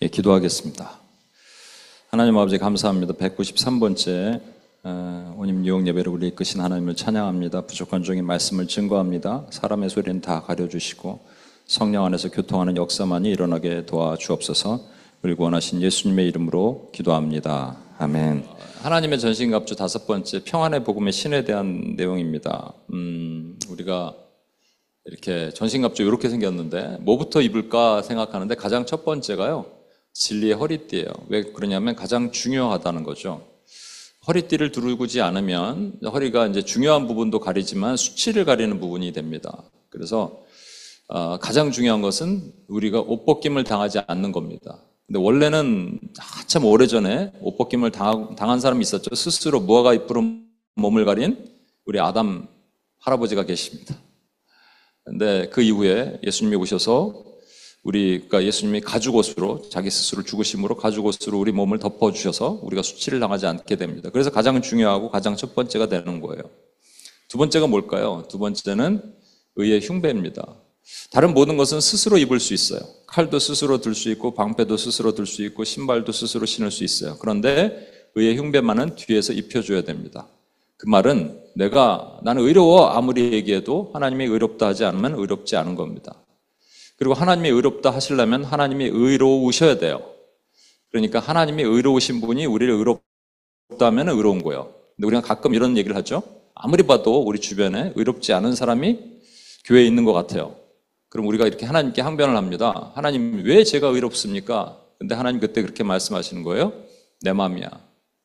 기도하겠습니다. 하나님 아버지 감사합니다. 193번째 오님 유혹 예배를 우리 이끄신 하나님을 찬양합니다. 부족한 종의 말씀을 증거합니다. 사람의 소리는 다 가려주시고 성령 안에서 교통하는 역사만이 일어나게 도와주옵소서. 그리고 원하신 예수님의 이름으로 기도합니다. 아멘. 하나님의 전신갑주 5번째 평안의 복음의 신에 대한 내용입니다. 우리가 이렇게 전신갑주 이렇게 생겼는데 뭐부터 입을까 생각하는데 가장 첫 번째가요, 진리의 허리띠예요. 왜 그러냐면 가장 중요하다는 거죠. 허리띠를 두르지 않으면 허리가 이제 중요한 부분도 가리지만 수치를 가리는 부분이 됩니다. 그래서 가장 중요한 것은 우리가 옷벗김을 당하지 않는 겁니다. 근데 원래는 한참 오래전에 옷벗김을 당한 사람이 있었죠. 스스로 무화과 잎으로 몸을 가린 우리 아담 할아버지가 계십니다. 근데 그 이후에 예수님이 오셔서 그러니까 예수님이 가죽옷으로 자기 스스로 죽으심으로 가죽옷으로 우리 몸을 덮어주셔서 우리가 수치를 당하지 않게 됩니다. 그래서 가장 중요하고 가장 첫 번째가 되는 거예요. 두 번째가 뭘까요? 두 번째는 의의 흉배입니다. 다른 모든 것은 스스로 입을 수 있어요. 칼도 스스로 들 수 있고 방패도 스스로 들 수 있고 신발도 스스로 신을 수 있어요. 그런데 의의 흉배만은 뒤에서 입혀줘야 됩니다. 그 말은 나는 의로워 아무리 얘기해도 하나님이 의롭다 하지 않으면 의롭지 않은 겁니다. 그리고 하나님이 의롭다 하시려면 하나님이 의로우셔야 돼요. 그러니까 하나님이 의로우신 분이 우리를 의롭다 하면 의로운 거예요. 근데 우리가 가끔 이런 얘기를 하죠. 아무리 봐도 우리 주변에 의롭지 않은 사람이 교회에 있는 것 같아요. 그럼 우리가 이렇게 하나님께 항변을 합니다. 하나님 왜 제가 의롭습니까? 근데 하나님 그때 그렇게 말씀하시는 거예요. 내 마음이야.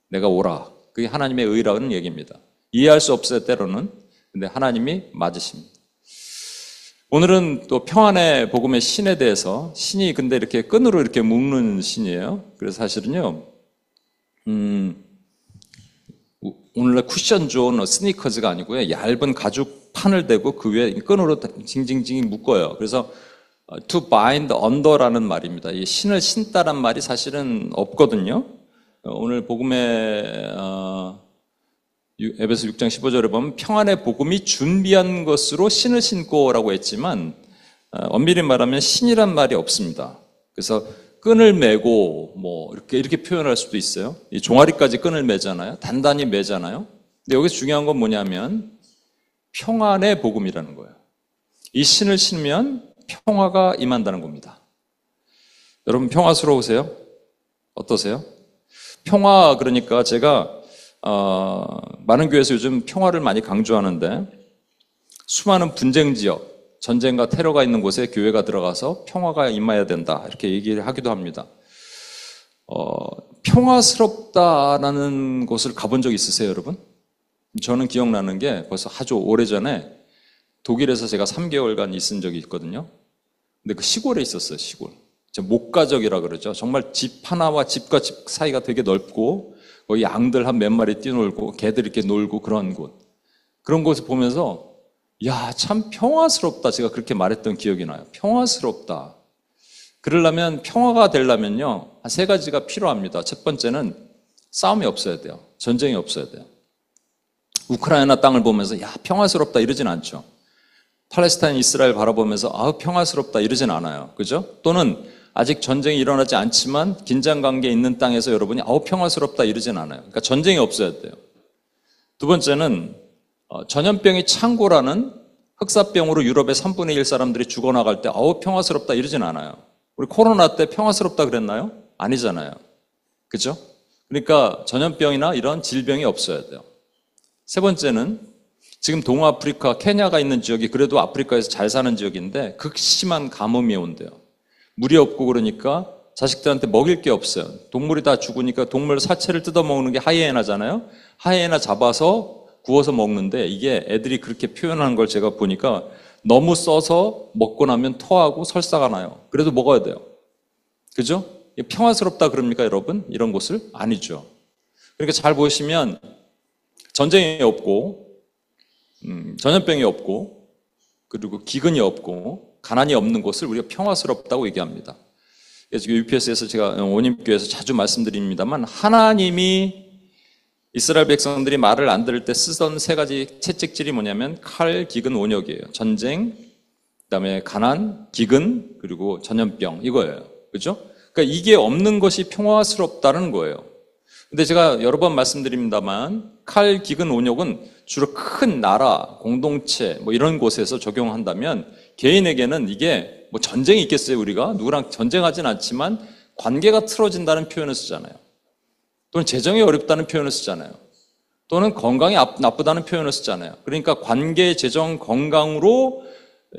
내가 오라. 그게 하나님의 의라는 얘기입니다. 이해할 수 없어요, 때로는. 근데 하나님이 맞으십니다. 오늘은 또 평안의 복음의 신에 대해서, 신이 근데 이렇게 끈으로 이렇게 묶는 신이에요. 그래서 사실은요, 오늘날 쿠션 좋은 스니커즈가 아니고요, 얇은 가죽 판을 대고 그 위에 끈으로 징징징 묶어요. 그래서 to bind under라는 말입니다. 이 신을 신다란 말이 사실은 없거든요. 오늘 복음의 에베소 6장 15절에 보면 평안의 복음이 준비한 것으로 신을 신고라고 했지만 엄밀히 말하면 신이란 말이 없습니다. 그래서 끈을 매고 뭐 이렇게 표현할 수도 있어요. 이 종아리까지 끈을 매잖아요. 단단히 매잖아요. 근데 여기서 중요한 건 뭐냐면 평안의 복음이라는 거예요. 이 신을 신으면 평화가 임한다는 겁니다. 여러분 평화스러우세요? 어떠세요? 평화, 그러니까 제가 많은 교회에서 요즘 평화를 많이 강조하는데 수많은 분쟁 지역, 전쟁과 테러가 있는 곳에 교회가 들어가서 평화가 임해야 된다 이렇게 얘기를 하기도 합니다. 평화스럽다라는 곳을 가본 적 있으세요, 여러분? 저는 기억나는 게 벌써 아주 오래전에 독일에서 제가 3개월간 있은 적이 있거든요. 근데 그 시골에 있었어요, 시골. 목가적이라 그러죠. 정말 집 하나와 집과 집 사이가 되게 넓고 거기 양들 한 몇 마리 뛰놀고 개들 이렇게 놀고 그런 곳. 그런 곳을 보면서 야, 참 평화스럽다. 제가 그렇게 말했던 기억이 나요. 평화스럽다. 그러려면 평화가 되려면요, 한 3가지가 필요합니다. 첫 번째는 싸움이 없어야 돼요. 전쟁이 없어야 돼요. 우크라이나 땅을 보면서 야, 평화스럽다 이러진 않죠. 팔레스타인 이스라엘 바라보면서 아우 평화스럽다 이러진 않아요. 그죠? 또는 아직 전쟁이 일어나지 않지만 긴장 관계에 있는 땅에서 여러분이 아우 평화스럽다 이러진 않아요. 그러니까 전쟁이 없어야 돼요. 두 번째는 전염병이 창고라는 흑사병으로 유럽의 3분의 1 사람들이 죽어나갈 때 아우 평화스럽다 이러진 않아요. 우리 코로나 때 평화스럽다 그랬나요? 아니잖아요. 그죠? 그러니까 전염병이나 이런 질병이 없어야 돼요. 세 번째는 지금 동아프리카, 케냐가 있는 지역이 그래도 아프리카에서 잘 사는 지역인데 극심한 가뭄이 온대요. 물이 없고 그러니까 자식들한테 먹일 게 없어요. 동물이 다 죽으니까 동물 사체를 뜯어먹는 게 하이에나잖아요. 하이에나 잡아서 구워서 먹는데 이게 애들이 그렇게 표현하는 걸 제가 보니까 너무 써서 먹고 나면 토하고 설사가 나요. 그래도 먹어야 돼요. 그죠? 평화스럽다 그럽니까 여러분? 이런 곳을? 아니죠. 그러니까 잘 보시면 전쟁이 없고 전염병이 없고 그리고 기근이 없고 가난이 없는 곳을 우리가 평화스럽다고 얘기합니다. 그래서 UPS에서 제가 온임교회에서 자주 말씀드립니다만 하나님이 이스라엘 백성들이 말을 안 들을 때 쓰던 3가지 채찍질이 뭐냐면 칼, 기근, 온역이에요. 전쟁, 그다음에 가난, 기근, 그리고 전염병 이거예요. 그죠? 그러니까 이게 없는 것이 평화스럽다는 거예요. 근데 제가 여러 번 말씀드립니다만 칼, 기근, 온욕은 주로 큰 나라, 공동체 뭐 이런 곳에서 적용한다면 개인에게는 이게 뭐 전쟁이 있겠어요. 우리가 누구랑 전쟁하진 않지만 관계가 틀어진다는 표현을 쓰잖아요. 또는 재정이 어렵다는 표현을 쓰잖아요. 또는 건강이 나쁘다는 표현을 쓰잖아요. 그러니까 관계, 재정, 건강으로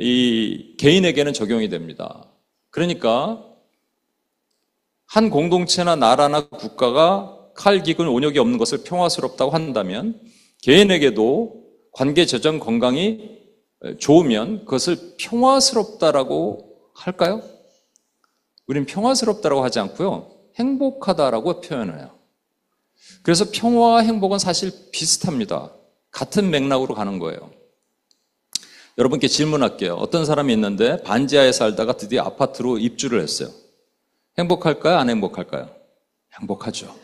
이 개인에게는 적용이 됩니다. 그러니까 한 공동체나 나라나 국가가 칼, 기근, 온욕이 없는 것을 평화스럽다고 한다면 개인에게도 관계, 재정, 건강이 좋으면 그것을 평화스럽다라고 할까요? 우린 평화스럽다라고 하지 않고요. 행복하다라고 표현해요. 그래서 평화와 행복은 사실 비슷합니다. 같은 맥락으로 가는 거예요. 여러분께 질문할게요. 어떤 사람이 있는데 반지하에 살다가 드디어 아파트로 입주를 했어요. 행복할까요? 안 행복할까요? 행복하죠.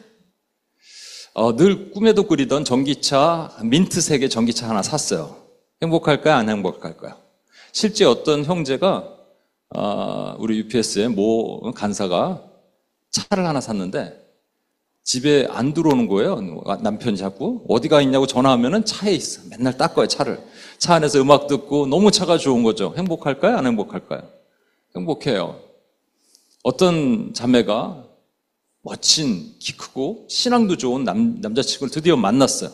늘 꿈에도 그리던 전기차, 민트색의 전기차 하나 샀어요. 행복할까요? 안 행복할까요? 실제 어떤 형제가 우리 UPS의 모 간사가 차를 하나 샀는데 집에 안 들어오는 거예요. 남편이 자꾸 어디 가 있냐고 전화하면은 차에 있어. 맨날 닦아요, 차를. 차 안에서 음악 듣고 너무 차가 좋은 거죠. 행복할까요? 안 행복할까요? 행복해요. 어떤 자매가 멋진, 키 크고 신앙도 좋은 남자친구를 드디어 만났어요.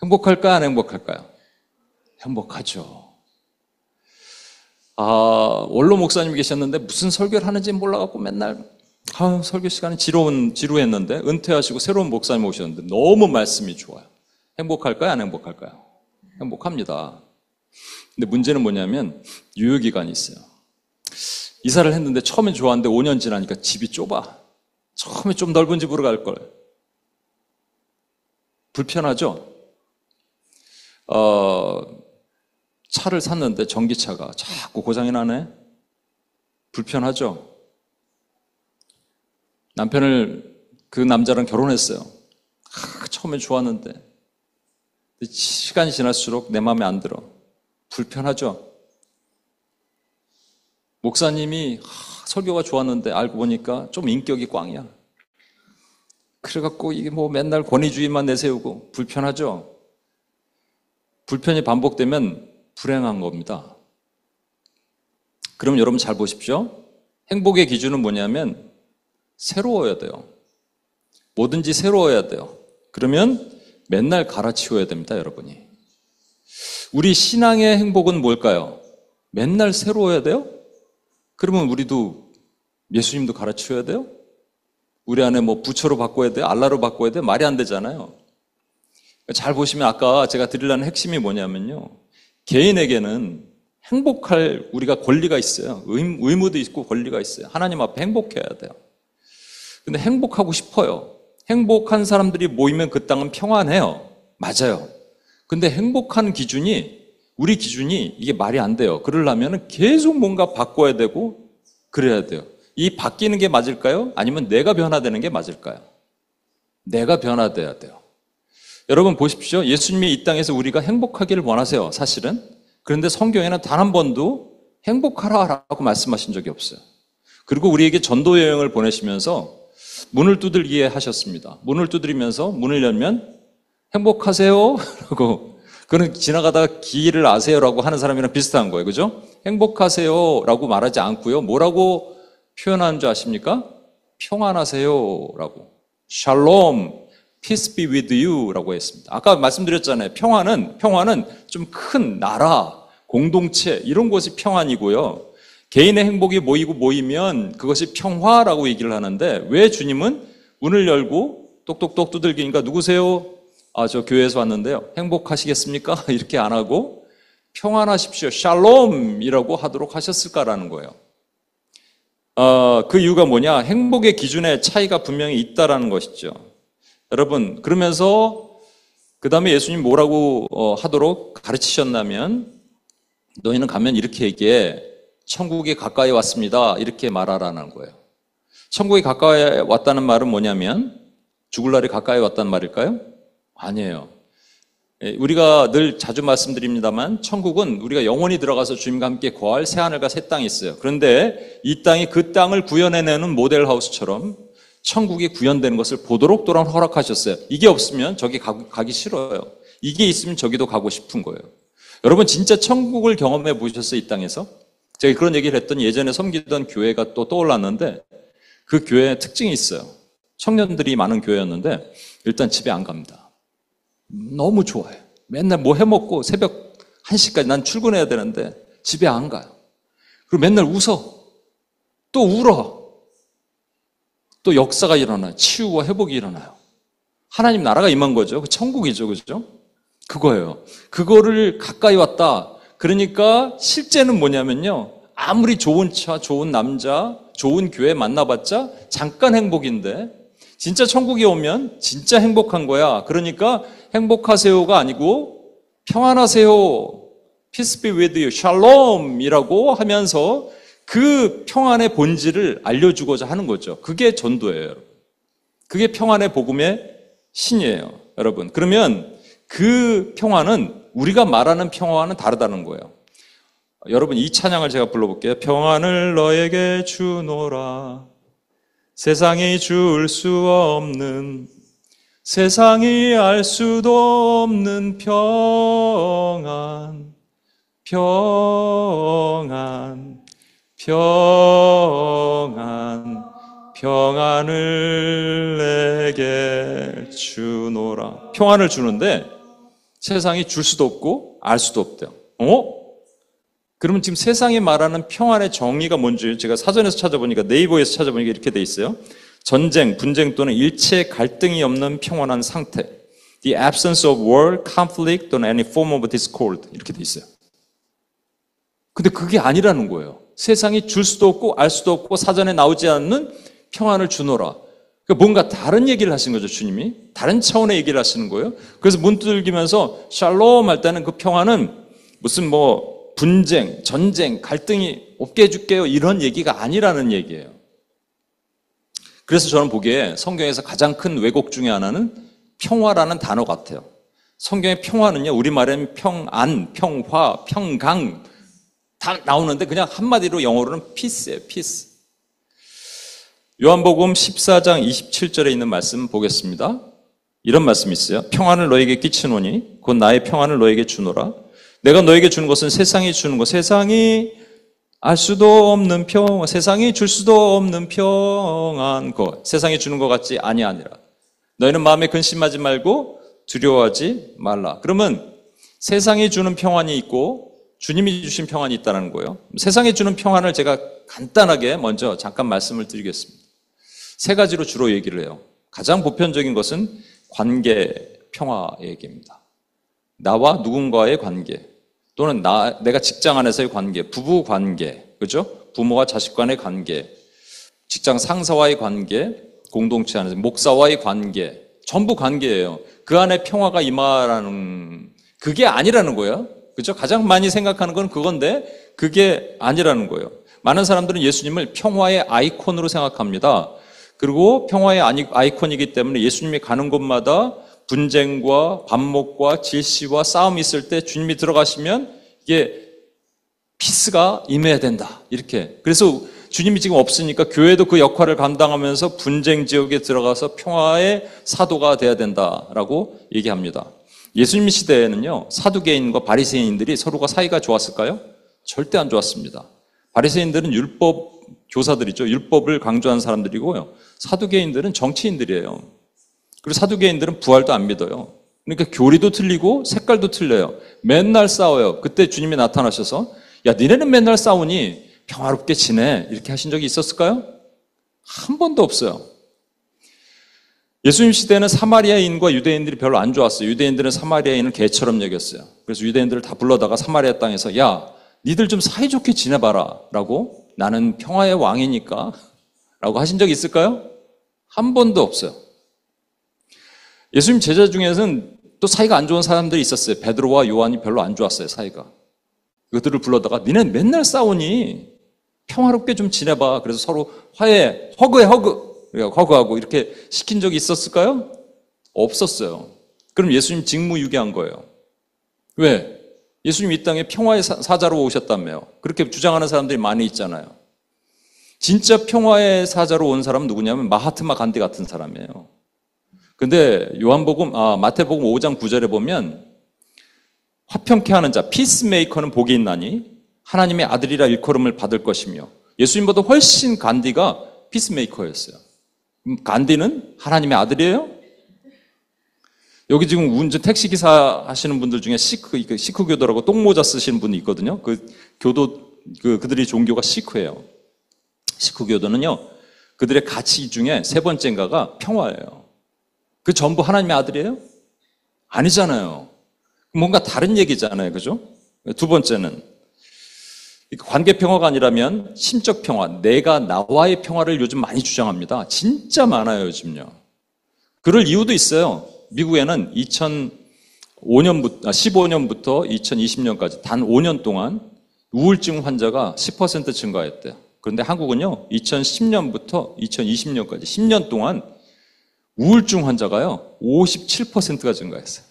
행복할까요? 안 행복할까요? 행복하죠. 원로 목사님 계셨는데 무슨 설교를 하는지 몰라갖고 맨날 설교 시간이 지루했는데 은퇴하시고 새로운 목사님 오셨는데 너무 말씀이 좋아요. 행복할까요? 안 행복할까요? 행복합니다. 근데 문제는 뭐냐면 유효기간이 있어요. 이사를 했는데 처음엔 좋았는데 5년 지나니까 집이 좁아. 처음에 좀 넓은 집으로 갈 걸. 불편하죠? 차를 샀는데 전기차가 자꾸 고장이 나네. 불편하죠? 그 남자랑 결혼했어요. 처음엔 좋았는데 시간이 지날수록 내 마음에 안 들어. 불편하죠? 목사님이 설교가 좋았는데 알고 보니까 좀 인격이 꽝이야. 그래갖고 이게 뭐 맨날 권위주의만 내세우고 불편하죠? 불편이 반복되면 불행한 겁니다. 그럼 여러분 잘 보십시오. 행복의 기준은 뭐냐면 새로워야 돼요. 뭐든지 새로워야 돼요. 그러면 맨날 갈아치워야 됩니다, 여러분이. 우리 신앙의 행복은 뭘까요? 맨날 새로워야 돼요? 그러면 우리도 예수님도 갈아치워야 돼요? 우리 안에 뭐 부처로 바꿔야 돼요? 알라로 바꿔야 돼요? 말이 안 되잖아요. 잘 보시면 아까 제가 드리려는 핵심이 뭐냐면요. 개인에게는 행복할 우리가 권리가 있어요. 의무도 있고 권리가 있어요. 하나님 앞에 행복해야 돼요. 근데 행복하고 싶어요. 행복한 사람들이 모이면 그 땅은 평안해요. 맞아요. 근데 행복한 기준이 우리 기준이 이게 말이 안 돼요. 그러려면 계속 뭔가 바꿔야 되고 그래야 돼요. 이 바뀌는 게 맞을까요? 아니면 내가 변화되는 게 맞을까요? 내가 변화돼야 돼요. 여러분 보십시오. 예수님이 이 땅에서 우리가 행복하기를 원하세요. 사실은. 그런데 성경에는 단 한 번도 행복하라라고 말씀하신 적이 없어요. 그리고 우리에게 전도 여행을 보내시면서 문을 두들기게 하셨습니다. 문을 두드리면서 문을 열면 행복하세요? 라고 그는 지나가다가 길을 아세요라고 하는 사람이랑 비슷한 거예요. 그죠? 행복하세요라고 말하지 않고요. 뭐라고 표현하는 줄 아십니까? 평안하세요라고. 샬롬, peace be with you라고 했습니다. 아까 말씀드렸잖아요. 평화는 좀 큰 나라, 공동체 이런 것이 평안이고요. 개인의 행복이 모이면 그것이 평화라고 얘기를 하는데 왜 주님은 문을 열고 똑똑똑 두들기니까 누구세요? 저 교회에서 왔는데요. 행복하시겠습니까? 이렇게 안 하고 평안하십시오. 샬롬이라고 하도록 하셨을까라는 거예요. 그 이유가 뭐냐? 행복의 기준에 차이가 분명히 있다라는 것이죠. 여러분, 그러면서 그 다음에 예수님 뭐라고 하도록 가르치셨냐면 너희는 가면 이렇게 얘기해. 천국이 가까이 왔습니다. 이렇게 말하라는 거예요. 천국이 가까이 왔다는 말은 뭐냐면 죽을 날이 가까이 왔다는 말일까요? 아니에요. 우리가 늘 자주 말씀드립니다만 천국은 우리가 영원히 들어가서 주님과 함께 거할 새하늘과 새 땅이 있어요. 그런데 이 땅이 그 땅을 구현해내는 모델하우스처럼 천국이 구현되는 것을 보도록 또한 허락하셨어요. 이게 없으면 저기 가기 싫어요. 이게 있으면 저기도 가고 싶은 거예요. 여러분 진짜 천국을 경험해 보셨어요? 이 땅에서? 제가 그런 얘기를 했더니 예전에 섬기던 교회가 또 떠올랐는데 그 교회에 특징이 있어요. 청년들이 많은 교회였는데 일단 집에 안 갑니다. 너무 좋아해. 맨날 뭐 해먹고 새벽 1시까지 난 출근해야 되는데 집에 안 가요. 그리고 맨날 웃어. 또 울어. 또 역사가 일어나요. 치유와 회복이 일어나요. 하나님 나라가 임한 거죠. 그 천국이죠. 그죠? 그거예요. 그거를 가까이 왔다. 그러니까 실제는 뭐냐면요. 아무리 좋은 차, 좋은 남자, 좋은 교회 만나봤자 잠깐 행복인데 진짜 천국에 오면 진짜 행복한 거야. 그러니까 행복하세요가 아니고 평안하세요. Peace be with you. 샬롬이라고 하면서 그 평안의 본질을 알려주고자 하는 거죠. 그게 전도예요. 그게 평안의 복음의 신이에요. 여러분. 그러면 그 평안은 우리가 말하는 평안은 다르다는 거예요. 여러분 이 찬양을 제가 불러볼게요. 평안을 너에게 주노라. 세상이 줄 수 없는 세상이 알 수도 없는 평안 평안 평안 평안을 내게 주노라. 평안을 주는데 세상이 줄 수도 없고 알 수도 없대요. 그러면 지금 세상이 말하는 평안의 정의가 뭔지 제가 사전에서 찾아보니까 네이버에서 찾아보니까 이렇게 돼 있어요. 전쟁, 분쟁 또는 일체 갈등이 없는 평온한 상태. The absence of war, conflict 또는 any form of discord 이렇게 돼 있어요. 근데 그게 아니라는 거예요. 세상이 줄 수도 없고 알 수도 없고 사전에 나오지 않는 평안을 주노라. 그러니까 뭔가 다른 얘기를 하신 거죠, 주님이. 다른 차원의 얘기를 하시는 거예요. 그래서 문 두들기면서 샬롬 할 때는 그 평안은 무슨 뭐 분쟁, 전쟁, 갈등이 없게 해줄게요. 이런 얘기가 아니라는 얘기예요. 그래서 저는 보기에 성경에서 가장 큰 왜곡 중에 하나는 평화라는 단어 같아요. 성경의 평화는요, 우리말에는 평안, 평화, 평강 다 나오는데 그냥 한마디로 영어로는 peace예요, peace. 요한복음 14장 27절에 있는 말씀 보겠습니다. 이런 말씀이 있어요. 평안을 너에게 끼치노니 곧 나의 평안을 너에게 주노라. 내가 너에게 주는 것은 세상이 주는 것, 세상이 알 수도 없는 평안, 세상이 줄 수도 없는 평안 것, 세상이 주는 것 같지 아니하니라. 너희는 마음에 근심하지 말고 두려워하지 말라. 그러면 세상이 주는 평안이 있고 주님이 주신 평안이 있다는 거예요. 세상이 주는 평안을 제가 간단하게 먼저 잠깐 말씀을 드리겠습니다. 세 가지로 주로 얘기를 해요. 가장 보편적인 것은 관계 평화 얘기입니다. 나와 누군가의 관계 또는 내가 직장 안에서의 관계, 부부 관계, 그죠? 부모와 자식 간의 관계, 직장 상사와의 관계, 공동체 안에서 목사와의 관계, 전부 관계예요. 그 안에 평화가 임하라는 그게 아니라는 거예요. 그죠? 가장 많이 생각하는 건 그건데 그게 아니라는 거예요. 많은 사람들은 예수님을 평화의 아이콘으로 생각합니다. 그리고 평화의 아이콘이기 때문에 예수님이 가는 곳마다 분쟁과 반목과 질시와 싸움이 있을 때 주님이 들어가시면 이게 피스가 임해야 된다. 이렇게. 그래서 주님이 지금 없으니까 교회도 그 역할을 감당하면서 분쟁 지역에 들어가서 평화의 사도가 돼야 된다라고 얘기합니다. 예수님 시대에는요, 사두개인과 바리새인들이 서로가 사이가 좋았을까요? 절대 안 좋았습니다. 바리새인들은 율법 교사들이죠. 율법을 강조한 사람들이고요. 사두개인들은 정치인들이에요. 그리고 사두개인들은 부활도 안 믿어요. 그러니까 교리도 틀리고 색깔도 틀려요. 맨날 싸워요. 그때 주님이 나타나셔서 야, 니네는 맨날 싸우니 평화롭게 지내. 이렇게 하신 적이 있었을까요? 한 번도 없어요. 예수님 시대에는 사마리아인과 유대인들이 별로 안 좋았어요. 유대인들은 사마리아인을 개처럼 여겼어요. 그래서 유대인들을 다 불러다가 사마리아 땅에서 야, 니들 좀 사이좋게 지내봐라 라고 나는 평화의 왕이니까 라고 하신 적이 있을까요? 한 번도 없어요. 예수님 제자 중에서는 또 사이가 안 좋은 사람들이 있었어요. 베드로와 요한이 별로 안 좋았어요, 사이가. 그들을 불러다가 니네는 맨날 싸우니 평화롭게 좀 지내봐. 그래서 서로 화해, 허그해, 허그. 허그하고 이렇게 시킨 적이 있었을까요? 없었어요. 그럼 예수님 직무유기한 거예요. 왜? 예수님 이 땅에 평화의 사자로 오셨다며요. 그렇게 주장하는 사람들이 많이 있잖아요. 진짜 평화의 사자로 온 사람은 누구냐면 마하트마 간디 같은 사람이에요. 근데 마태복음 5장 9절에 보면 화평케 하는 자, 피스메이커는 복이 있나니 하나님의 아들이라 일컬음을 받을 것이며, 예수님보다 훨씬 간디가 피스메이커였어요. 간디는 하나님의 아들이에요? 여기 지금 운전 택시기사 하시는 분들 중에 시크 교도라고 똥모자 쓰시는 분이 있거든요. 그들이 종교가 시크예요. 시크 교도는요, 그들의 가치 중에 세 번째인가가 평화예요. 그 전부 하나님의 아들이에요? 아니잖아요. 뭔가 다른 얘기잖아요. 그죠? 두 번째는 관계 평화가 아니라면 심적 평화, 내가 나와의 평화를 요즘 많이 주장합니다. 진짜 많아요, 요즘요. 그럴 이유도 있어요. 미국에는 15년부터 2020년까지 단 5년 동안 우울증 환자가 10% 증가했대요. 그런데 한국은요, 2010년부터 2020년까지 10년 동안 우울증 환자가요, 57%가 증가했어요.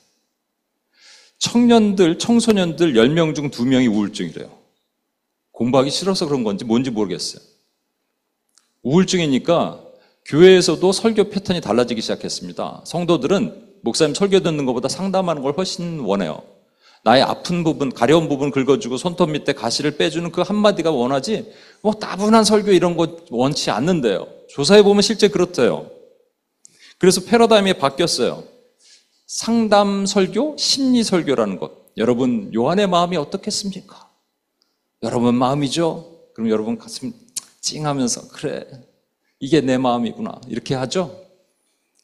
청소년들 10명 중 2명이 우울증이래요. 공부하기 싫어서 그런 건지 뭔지 모르겠어요. 우울증이니까 교회에서도 설교 패턴이 달라지기 시작했습니다. 성도들은 목사님 설교 듣는 것보다 상담하는 걸 훨씬 원해요. 나의 아픈 부분, 가려운 부분 긁어주고 손톱 밑에 가시를 빼주는 그 한마디가 원하지, 따분한 설교 이런 거 원치 않는데요. 조사해보면 실제 그렇대요. 그래서 패러다임이 바뀌었어요. 상담 설교, 심리 설교라는 것. 여러분, 요한의 마음이 어떻겠습니까? 여러분 마음이죠? 그럼 여러분 가슴 찡하면서, 그래, 이게 내 마음이구나, 이렇게 하죠?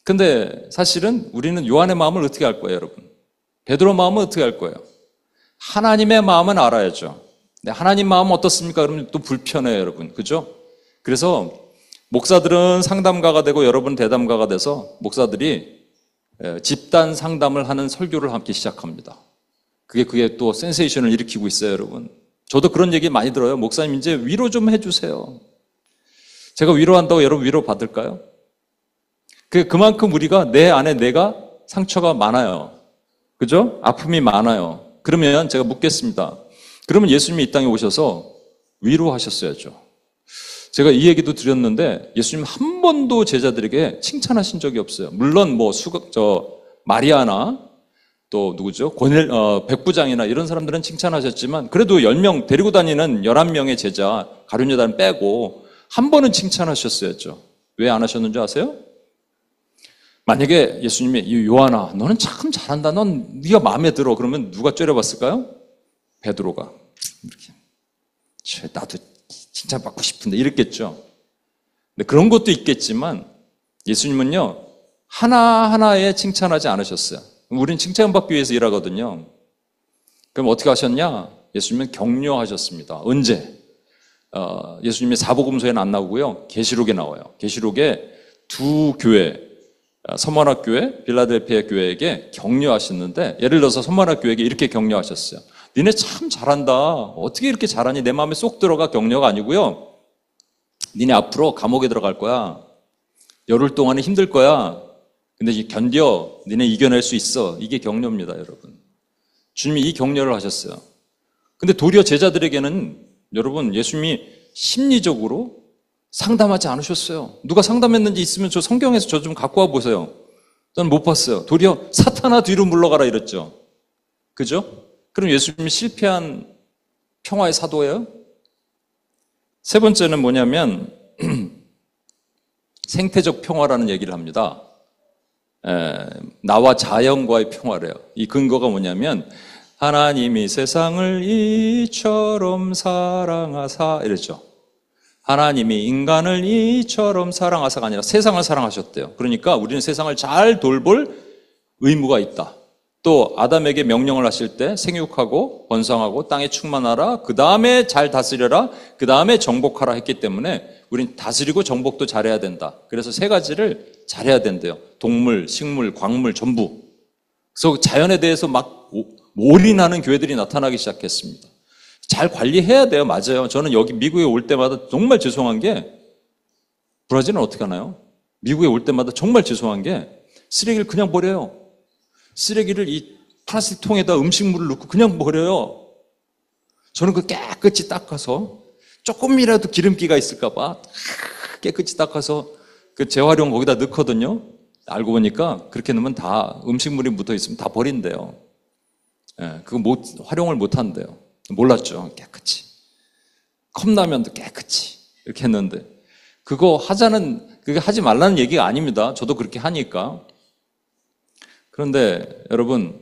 근데 사실은 우리는 요한의 마음을 어떻게 알 거예요, 여러분? 베드로 마음은 어떻게 알 거예요? 하나님의 마음은 알아야죠. 근데 하나님 마음은 어떻습니까? 그러면 또 불편해요, 여러분. 그죠? 그래서 목사들은 상담가가 되고 여러분 대담가가 돼서 목사들이 집단 상담을 하는 설교를 함께 시작합니다. 그게 또 센세이션을 일으키고 있어요, 여러분. 저도 그런 얘기 많이 들어요. 목사님, 이제 위로 좀 해주세요. 제가 위로한다고 여러분 위로 받을까요? 그만큼 우리가 내 안에 내가 상처가 많아요. 그죠? 아픔이 많아요. 그러면 제가 묻겠습니다. 그러면 예수님이 이 땅에 오셔서 위로하셨어야죠. 제가 이 얘기도 드렸는데 예수님 한 번도 제자들에게 칭찬하신 적이 없어요. 물론 마리아나 또 누구죠? 백부장이나 이런 사람들은 칭찬하셨지만 그래도 10명 데리고 다니는 11명의 제자, 가룟유다는 빼고 한 번은 칭찬하셨어야죠. 왜 안 하셨는지 아세요? 만약에 예수님이 요한아, 너는 참 잘한다. 넌 네가 마음에 들어. 그러면 누가 째려봤을까요? 베드로가 이렇게 나도 칭찬받고 싶은데 이랬겠죠. 근데 그런 것도 있겠지만 예수님은요 하나하나에 칭찬하지 않으셨어요. 우린 칭찬받기 위해서 일하거든요. 그럼 어떻게 하셨냐? 예수님은 격려하셨습니다. 언제? 예수님의 사복음서에는 안 나오고요. 계시록에 나와요. 계시록에 두 교회, 서머나 교회, 빌라델피아 교회에게 격려하셨는데, 예를 들어서 서머나 교회에게 이렇게 격려하셨어요. 니네 참 잘한다. 어떻게 이렇게 잘하니? 내 마음에 쏙 들어가. 격려가 아니고요. 니네 앞으로 감옥에 들어갈 거야. 열흘 동안은 힘들 거야. 근데 견뎌. 니네 이겨낼 수 있어. 이게 격려입니다, 여러분. 주님이 이 격려를 하셨어요. 근데 도리어 제자들에게는 여러분, 예수님이 심리적으로 상담하지 않으셨어요. 누가 상담했는지 있으면 저 성경에서 저 좀 갖고 와 보세요. 저는 못 봤어요. 도리어 사탄아 뒤로 물러가라 이랬죠. 그죠? 그럼 예수님이 실패한 평화의 사도예요? 세 번째는 뭐냐면 생태적 평화라는 얘기를 합니다. 나와 자연과의 평화래요. 이 근거가 뭐냐면 하나님이 세상을 이처럼 사랑하사 이랬죠. 하나님이 인간을 이처럼 사랑하사가 아니라 세상을 사랑하셨대요. 그러니까 우리는 세상을 잘 돌볼 의무가 있다. 또 아담에게 명령을 하실 때 생육하고 번성하고 땅에 충만하라, 그 다음에 잘 다스려라, 그 다음에 정복하라 했기 때문에 우린 다스리고 정복도 잘해야 된다. 그래서 세 가지를 잘해야 된대요. 동물, 식물, 광물 전부. 그래서 자연에 대해서 막 올인하는 교회들이 나타나기 시작했습니다. 잘 관리해야 돼요. 맞아요. 저는 여기 미국에 올 때마다 정말 죄송한 게, 브라질은 어떻게 하나요? 미국에 올 때마다 정말 죄송한 게 쓰레기를 그냥 버려요. 쓰레기를 플라스틱 통에다 음식물을 넣고 그냥 버려요. 저는 그 깨끗이 닦아서 조금이라도 기름기가 있을까 봐 깨끗이 닦아서 그 재활용 거기다 넣거든요. 알고 보니까 그렇게 넣으면 다 음식물이 묻어 있으면 다 버린대요. 예, 그거 활용을 못 한대요. 몰랐죠. 깨끗이. 컵라면도 깨끗이 이렇게 했는데 그거 하지 말라는 얘기가 아닙니다. 저도 그렇게 하니까. 그런데 여러분,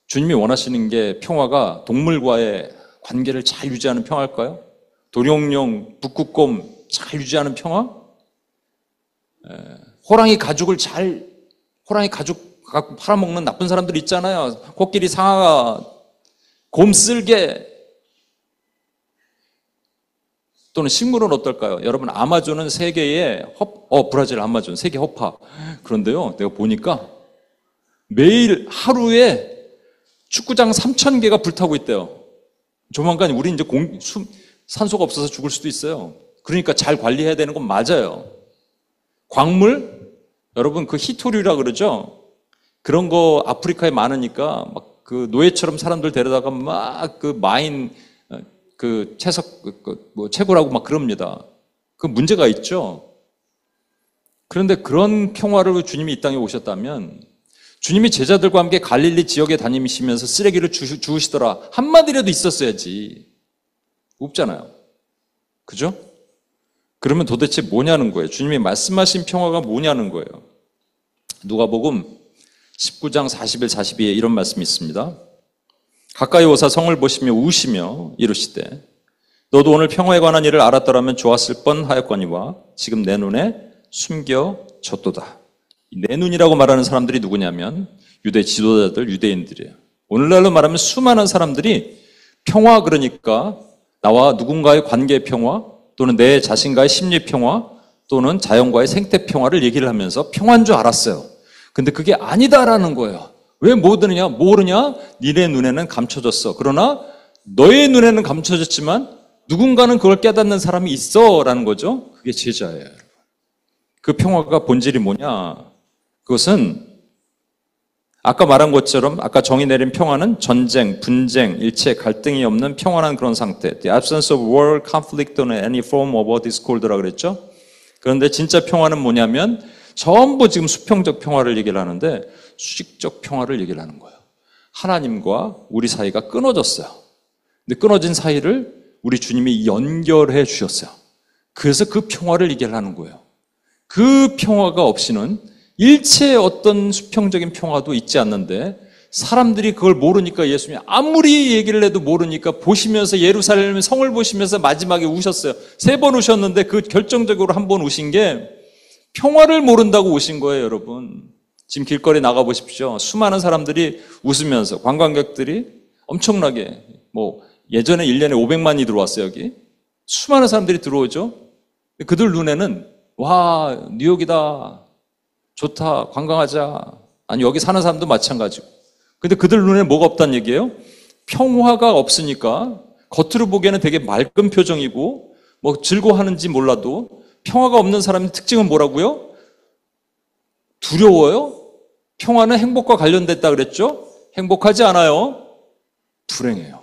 주님이 원하시는 게 평화가 동물과의 관계를 잘 유지하는 평화일까요? 도룡뇽, 북극곰 잘 유지하는 평화? 호랑이 가죽 갖고 팔아먹는 나쁜 사람들 있잖아요. 코끼리, 상아가, 곰, 쓸개 또는 식물은 어떨까요? 여러분, 아마존은 세계의 브라질 아마존 세계 허파. 그런데요, 내가 보니까 매일 하루에 축구장 3,000개가 불타고 있대요. 조만간 우리 이제 산소가 없어서 죽을 수도 있어요. 그러니까 잘 관리해야 되는 건 맞아요. 광물, 여러분 그 히토류라 그러죠? 그런 거 아프리카에 많으니까 막 그 노예처럼 사람들 데려다가 막 그 마인 그 채굴하고 막 그럽니다. 그 문제가 있죠. 그런데 그런 평화를 주님이 이 땅에 오셨다면 주님이 제자들과 함께 갈릴리 지역에 다니시면서 쓰레기를 주우시더라 한마디라도 있었어야지. 없잖아요. 그죠? 그러면 도대체 뭐냐는 거예요. 주님이 말씀하신 평화가 뭐냐는 거예요. 누가복음 19장 41, 42에 이런 말씀이 있습니다. 가까이 오사 성을 보시며 우시며 이르시되 너도 오늘 평화에 관한 일을 알았더라면 좋았을 뻔하였거니와 지금 내 눈에 숨겨졌도다. 내 눈이라고 말하는 사람들이 누구냐면 유대 지도자들, 유대인들이에요. 오늘날로 말하면 수많은 사람들이 평화, 그러니까 나와 누군가의 관계 평화 또는 내 자신과의 심리 평화 또는 자연과의 생태 평화를 얘기를 하면서 평화인 줄 알았어요. 근데 그게 아니다라는 거예요. 왜 모르냐? 니네 눈에는 감춰졌어. 그러나 너의 눈에는 감춰졌지만 누군가는 그걸 깨닫는 사람이 있어라는 거죠. 그게 제자예요. 그 평화가 본질이 뭐냐? 그것은 아까 말한 것처럼 아까 정의 내린 평화는 전쟁, 분쟁, 일체 갈등이 없는 평안한 그런 상태. The absence of war, conflict, or any form of discord라고 그랬죠. 그런데 진짜 평화는 뭐냐면 전부 지금 수평적 평화를 얘기를 하는데 수직적 평화를 얘기를 하는 거예요. 하나님과 우리 사이가 끊어졌어요. 근데 끊어진 사이를 우리 주님이 연결해 주셨어요. 그래서 그 평화를 얘기를 하는 거예요. 그 평화가 없이는 일체의 어떤 수평적인 평화도 있지 않는데 사람들이 그걸 모르니까 예수님이 아무리 얘기를 해도 모르니까 보시면서 예루살렘 성을 보시면서 마지막에 우셨어요. 3번 우셨는데 그 결정적으로 한 번 우신 게 평화를 모른다고 우신 거예요, 여러분. 지금 길거리 나가보십시오. 수많은 사람들이 웃으면서 관광객들이 엄청나게 예전에 1년에 500만이 들어왔어요, 여기. 수많은 사람들이 들어오죠. 그들 눈에는 와, 뉴욕이다. 좋다. 관광하자. 아니, 여기 사는 사람도 마찬가지고. 근데 그들 눈에 뭐가 없다는 얘기예요? 평화가 없으니까 겉으로 보기에는 되게 맑은 표정이고 즐거워하는지 몰라도 평화가 없는 사람의 특징은 뭐라고요? 두려워요? 평화는 행복과 관련됐다 그랬죠? 행복하지 않아요. 불행해요.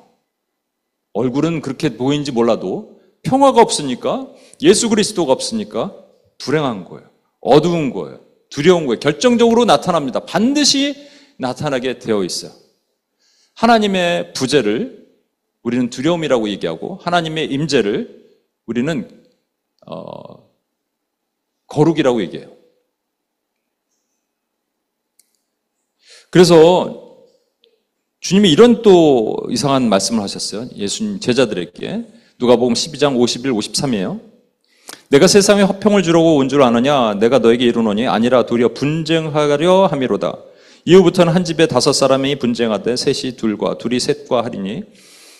얼굴은 그렇게 보이는지 몰라도 평화가 없으니까 예수 그리스도가 없으니까 불행한 거예요. 어두운 거예요. 두려운 거예요. 결정적으로 나타납니다. 반드시 나타나게 되어 있어요. 하나님의 부재를 우리는 두려움이라고 얘기하고 하나님의 임재를 우리는 거룩이라고 얘기해요. 그래서 주님이 이런 또 이상한 말씀을 하셨어요. 예수님 제자들에게. 누가복음 12장 51, 53이에요. 내가 세상에 화평을 주려고 온 줄 아느냐? 내가 너에게 이르노니 아니라 도리어 분쟁하려 함이로다. 이후부터는 한 집에 5사람이 분쟁하되 셋이 둘과 둘이 셋과 하리니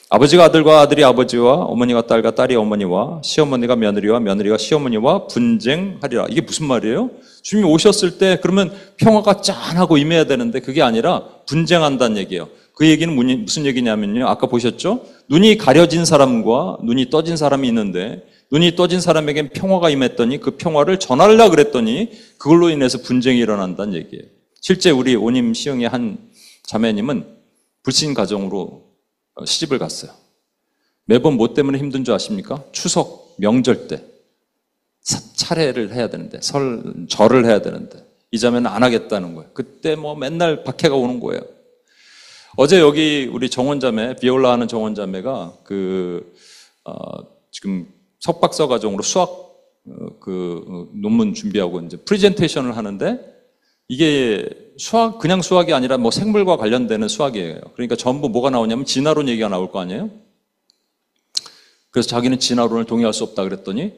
아버지가 아들과 아들이 아버지와 어머니가 딸과 딸이 어머니와 시어머니가 며느리와 며느리가 시어머니와 분쟁하리라. 이게 무슨 말이에요? 주님이 오셨을 때 그러면 평화가 짠하고 임해야 되는데 그게 아니라 분쟁한다는 얘기예요. 그 얘기는 무슨 얘기냐면요. 아까 보셨죠? 눈이 가려진 사람과 눈이 떠진 사람이 있는데 눈이 떠진 사람에겐 평화가 임했더니 그 평화를 전하려고 그랬더니 그걸로 인해서 분쟁이 일어난다는 얘기예요. 실제 우리 오님 시흥의 한 자매님은 불신 가정으로 시집을 갔어요. 매번 뭐 때문에 힘든 줄 아십니까? 추석, 명절 때 차례를 해야 되는데, 절을 해야 되는데 이 자매는 안 하겠다는 거예요. 그때 뭐 맨날 박해가 오는 거예요. 어제 여기 우리 정원자매, 비올라 하는 정원자매가 지금 석박사 과정으로 수학 논문 준비하고 이제 프레젠테이션을 하는데, 이게 그냥 수학이 아니라 뭐 생물과 관련되는 수학이에요. 그러니까 전부 뭐가 나오냐면 진화론 얘기가 나올 거 아니에요? 그래서 자기는 진화론을 동의할 수 없다 그랬더니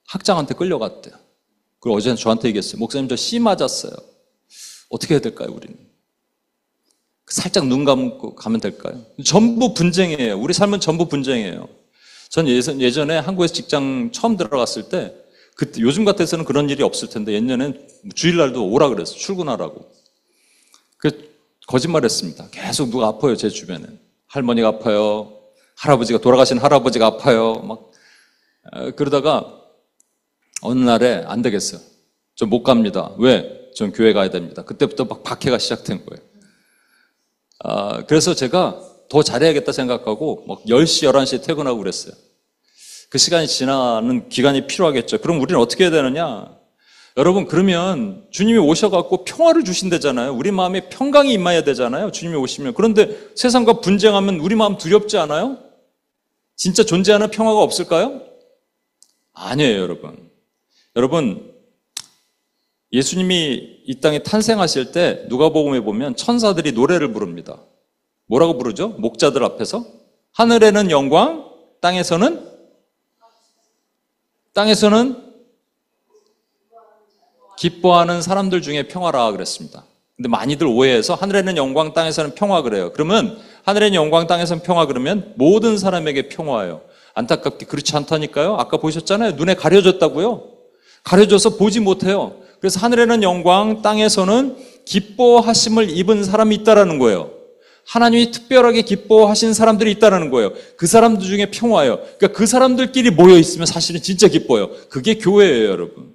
학장한테 끌려갔대요. 그리고 어제 저한테 얘기했어요. 목사님, 저 C 맞았어요. 어떻게 해야 될까요, 우리는? 살짝 눈 감고 가면 될까요? 전부 분쟁이에요. 우리 삶은 전부 분쟁이에요. 전 예전에 한국에서 직장 처음 들어갔을 때, 그때 요즘 같아서는 그런 일이 없을 텐데 예전에는 주일날도 오라 그랬어. 출근하라고. 거짓말했습니다. 계속 누가 아파요, 제 주변엔. 할머니가 아파요. 돌아가신 할아버지가 아파요. 그러다가 어느 날에 안 되겠어요. 저 못 갑니다. 왜? 전 교회 가야 됩니다. 그때부터 막 박해가 시작된 거예요. 그래서 제가 더 잘해야겠다 생각하고 막 10시, 11시에 퇴근하고 그랬어요. 그 시간이 지나는 기간이 필요하겠죠. 그럼 우리는 어떻게 해야 되느냐? 여러분, 그러면 주님이 오셔갖고 평화를 주신다잖아요. 우리 마음에 평강이 임해야 되잖아요. 주님이 오시면. 그런데 세상과 분쟁하면 우리 마음 두렵지 않아요? 진짜 존재하는 평화가 없을까요? 아니에요, 여러분. 여러분, 예수님이 이 땅에 탄생하실 때 누가복음에 보면 천사들이 노래를 부릅니다. 뭐라고 부르죠? 목자들 앞에서. 하늘에는 영광, 땅에서는 기뻐하는 사람들 중에 평화라 그랬습니다. 근데 많이들 오해해서 하늘에는 영광, 땅에서는 평화 그래요. 그러면 하늘에는 영광, 땅에서는 평화 그러면 모든 사람에게 평화예요. 안타깝게 그렇지 않다니까요. 아까 보셨잖아요. 눈에 가려졌다고요. 가려져서 보지 못해요. 그래서 하늘에는 영광, 땅에서는 기뻐하심을 입은 사람이 있다라는 거예요. 하나님이 특별하게 기뻐하신 사람들이 있다는 거예요. 그 사람들 중에 평화예요. 그러니까 그 사람들끼리 모여 있으면 사실은 진짜 기뻐요. 그게 교회예요, 여러분.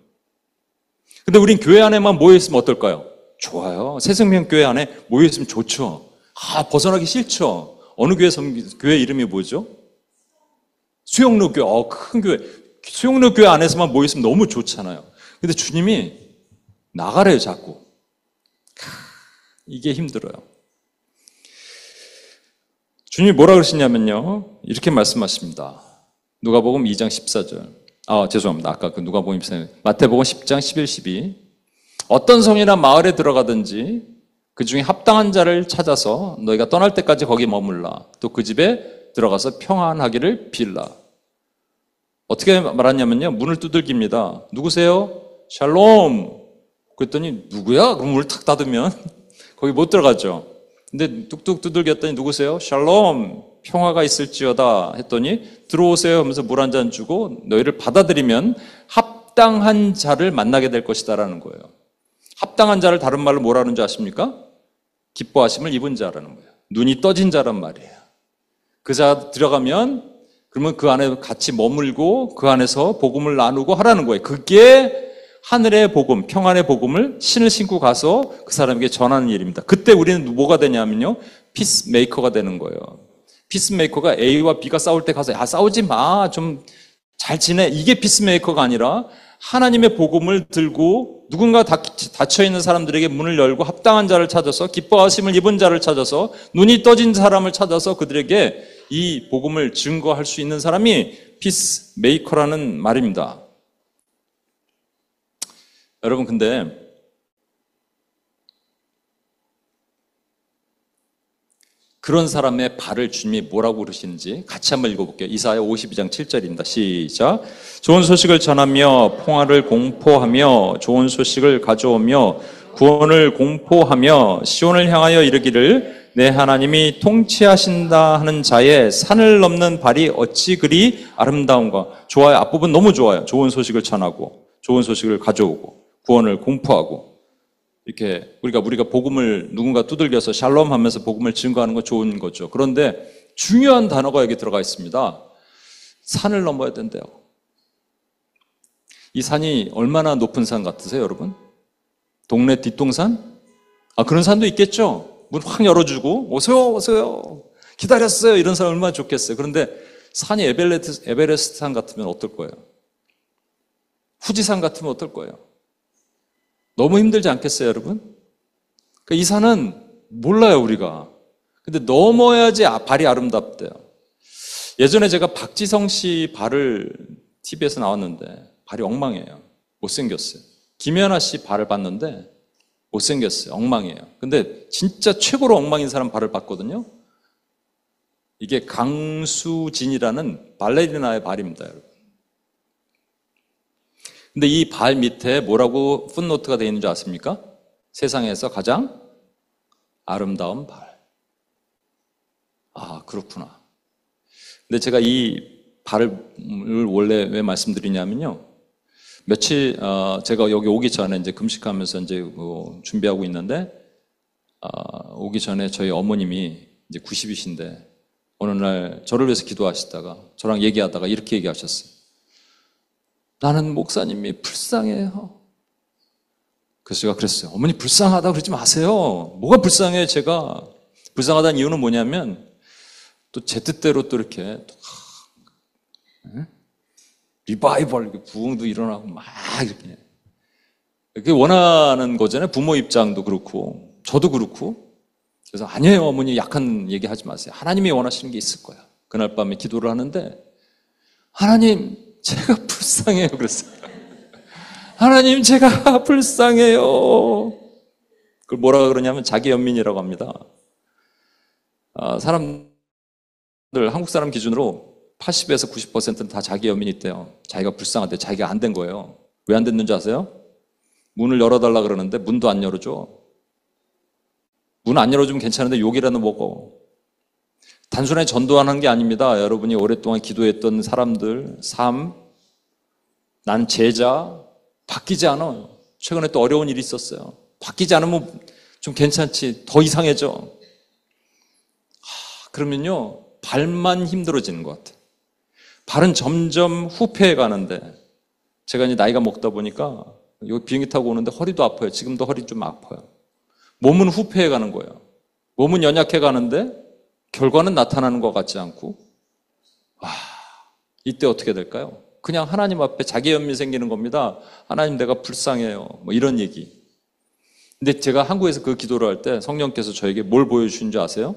근데 우린 교회 안에만 모여 있으면 어떨까요? 좋아요. 새생명교회 안에 모여 있으면 좋죠. 벗어나기 싫죠. 어느 교회 이름이 뭐죠? 수영로 교회. 큰 교회. 수영로 교회 안에서만 모여 있으면 너무 좋잖아요. 근데 주님이 나가래요, 자꾸. 이게 힘들어요. 주님이 뭐라 그러시냐면요. 이렇게 말씀하십니다. 누가복음 2장 14절. 죄송합니다. 아까 그 누가복음 14절. 마태복음 10장 11, 12. 어떤 성이나 마을에 들어가든지 그 중에 합당한 자를 찾아서 너희가 떠날 때까지 거기 머물라. 또 그 집에 들어가서 평안하기를 빌라. 어떻게 말하냐면요. 문을 두들깁니다. 누구세요? 샬롬. 그랬더니 누구야? 그럼 문을 탁 닫으면 거기 못 들어가죠. 근데 뚝뚝 두들겼더니 누구세요? 샬롬, 평화가 있을지어다 했더니 들어오세요 하면서 물 한 잔 주고 너희를 받아들이면 합당한 자를 만나게 될 것이다라는 거예요. 합당한 자를 다른 말로 뭐라는 줄 아십니까? 기뻐하심을 입은 자라는 거예요. 눈이 떠진 자란 말이에요. 그 자 들어가면 그러면 그 안에 같이 머물고 그 안에서 복음을 나누고 하라는 거예요. 그게 하늘의 복음, 평안의 복음을 신을 신고 가서 그 사람에게 전하는 일입니다. 그때 우리는 뭐가 되냐면요. 피스메이커가 되는 거예요. 피스메이커가 A와 B가 싸울 때 가서 싸우지 마. 좀 잘 지내. 이게 피스메이커가 아니라 하나님의 복음을 들고 누군가 닫혀있는 사람들에게 문을 열고 합당한 자를 찾아서 기뻐하심을 입은 자를 찾아서 눈이 떠진 사람을 찾아서 그들에게 이 복음을 증거할 수 있는 사람이 피스메이커라는 말입니다. 여러분, 근데 그런 사람의 발을 주님이 뭐라고 그러시는지 같이 한번 읽어볼게요. 이사야 52장 7절입니다. 시작. 좋은 소식을 전하며 평화를 공포하며 좋은 소식을 가져오며 구원을 공포하며 시온을 향하여 이르기를 내 하나님이 통치하신다 하는 자의 산을 넘는 발이 어찌 그리 아름다운가. 좋아요. 앞부분 너무 좋아요. 좋은 소식을 전하고 좋은 소식을 가져오고 구원을 공포하고 이렇게 우리가 복음을 누군가 두들겨서 샬롬 하면서 복음을 증거하는 거 좋은 거죠. 그런데 중요한 단어가 여기 들어가 있습니다. 산을 넘어야 된대요. 이 산이 얼마나 높은 산 같으세요, 여러분? 동네 뒷동산? 그런 사람도 있겠죠. 문 확 열어주고 오세요 오세요 기다렸어요 이런 사람 얼마나 좋겠어요. 그런데 산이 에베레스트 산 같으면 어떨 거예요? 후지산 같으면 어떨 거예요? 너무 힘들지 않겠어요, 여러분? 그러니까 이 산은 몰라요, 우리가. 근데 넘어야지 발이 아름답대요. 예전에 제가 박지성 씨 발을 TV에서 나왔는데 발이 엉망이에요. 못생겼어요. 김연아 씨 발을 봤는데 못생겼어요. 엉망이에요. 근데 진짜 최고로 엉망인 사람 발을 봤거든요. 이게 강수진이라는 발레리나의 발입니다, 여러분. 근데 이 발 밑에 뭐라고 풋노트가 되어 있는 줄 아십니까? 세상에서 가장 아름다운 발. 그렇구나. 근데 제가 이 발을 원래 왜 말씀드리냐면요. 제가 여기 오기 전에 이제 금식하면서 이제 준비하고 있는데, 오기 전에 저희 어머님이 이제 90이신데, 어느 날 저를 위해서 기도하시다가, 저랑 얘기하다가 이렇게 얘기하셨어요. 나는 목사님이 불쌍해요. 그래서 제가 그랬어요. 어머니 불쌍하다고 그러지 마세요. 뭐가 불쌍해요, 제가. 불쌍하다는 이유는 뭐냐면, 또 제 뜻대로 또 이렇게, 리바이벌, 부흥도 일어나고 막 이렇게. 그게 원하는 거잖아요. 부모 입장도 그렇고, 저도 그렇고. 그래서 아니에요, 어머니 약한 얘기 하지 마세요. 하나님이 원하시는 게 있을 거야. 그날 밤에 기도를 하는데, 하나님, 제가 불쌍해요. 그랬어요. 하나님, 제가 불쌍해요. 그걸 뭐라고 그러냐면 자기 연민이라고 합니다. 사람들, 한국 사람 기준으로 80에서 90%는 다 자기 연민이 있대요. 자기가 불쌍한데 자기가 안 된 거예요. 왜 안 됐는지 아세요? 문을 열어달라 그러는데 문도 안 열어줘. 문 안 열어주면 괜찮은데 욕이라도 먹어. 단순하게 전도하는 게 아닙니다. 여러분이 오랫동안 기도했던 사람들, 삶, 난 제자, 바뀌지 않아요. 최근에 또 어려운 일이 있었어요. 바뀌지 않으면 좀 괜찮지. 더 이상해져. 그러면요, 발만 힘들어지는 것 같아요. 발은 점점 후퇴해 가는데, 제가 이제 나이가 먹다 보니까, 여기 비행기 타고 오는데 허리도 아파요. 지금도 허리 좀 아파요. 몸은 후퇴해 가는 거예요. 몸은 연약해 가는데, 결과는 나타나는 것 같지 않고, 이때 어떻게 될까요? 그냥 하나님 앞에 자기 연민 생기는 겁니다. 하나님, 내가 불쌍해요. 뭐 이런 얘기. 근데 제가 한국에서 그 기도를 할 때 성령께서 저에게 뭘 보여주신 줄 아세요?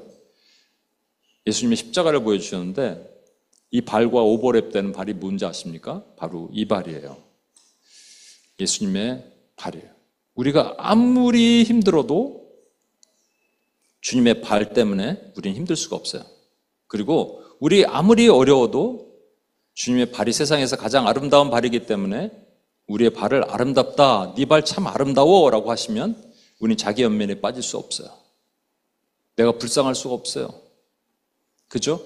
예수님의 십자가를 보여주셨는데 이 발과 오버랩 되는 발이 뭔지 아십니까? 바로 이 발이에요. 예수님의 발이에요. 우리가 아무리 힘들어도 주님의 발 때문에 우리는 힘들 수가 없어요. 그리고 우리 아무리 어려워도 주님의 발이 세상에서 가장 아름다운 발이기 때문에 우리의 발을 아름답다, 네 발 참 아름다워 라고 하시면 우리는 자기 연민에 빠질 수 없어요. 내가 불쌍할 수가 없어요. 그죠?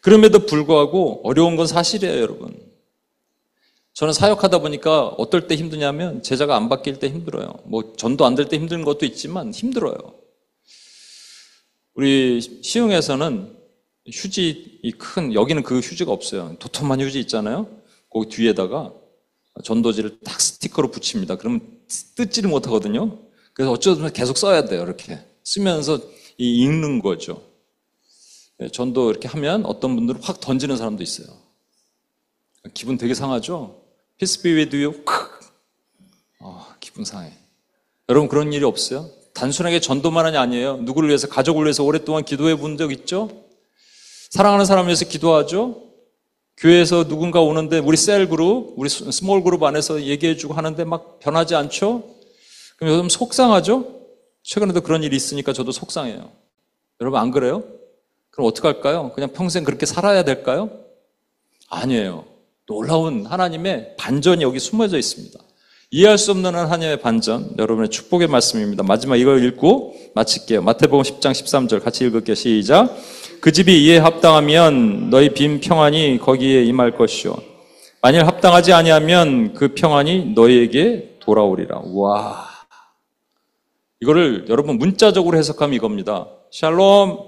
그럼에도 불구하고 어려운 건 사실이에요, 여러분. 저는 사역하다 보니까 어떨 때 힘드냐면 제자가 안 바뀔 때 힘들어요. 뭐 전도 안 될 때 힘든 것도 있지만 힘들어요. 우리 시흥에서는 휴지 여기는 그 휴지가 없어요. 도톰한 휴지 있잖아요. 거기 뒤에다가 전도지를 딱 스티커로 붙입니다. 그러면 뜯지를 못하거든요. 그래서 어쩌면 계속 써야 돼요. 이렇게 쓰면서 읽는 거죠. 전도 이렇게 하면 어떤 분들은 확 던지는 사람도 있어요. 기분 되게 상하죠? Peace be with you. 기분 상해. 여러분 그런 일이 없어요? 단순하게 전도만이 아니에요. 누구를 위해서, 가족을 위해서 오랫동안 기도해 본 적 있죠? 사랑하는 사람을 위해서 기도하죠? 교회에서 누군가 오는데 우리 셀 그룹, 우리 스몰 그룹 안에서 얘기해주고 하는데 막 변하지 않죠? 그럼 요즘 속상하죠? 최근에도 그런 일이 있으니까 저도 속상해요. 여러분 안 그래요? 그럼 어떡할까요? 그냥 평생 그렇게 살아야 될까요? 아니에요. 놀라운 하나님의 반전이 여기 숨어져 있습니다. 이해할 수 없는 하나님의 반전, 여러분의 축복의 말씀입니다. 마지막 이걸 읽고 마칠게요. 마태복음 10장 13절 같이 읽을게요. 시작. 그 집이 이에 합당하면 너희 빈 평안이 거기에 임할 것이요 만일 합당하지 아니하면 그 평안이 너희에게 돌아오리라. 와, 이거를 여러분 문자적으로 해석하면 이겁니다. 샬롬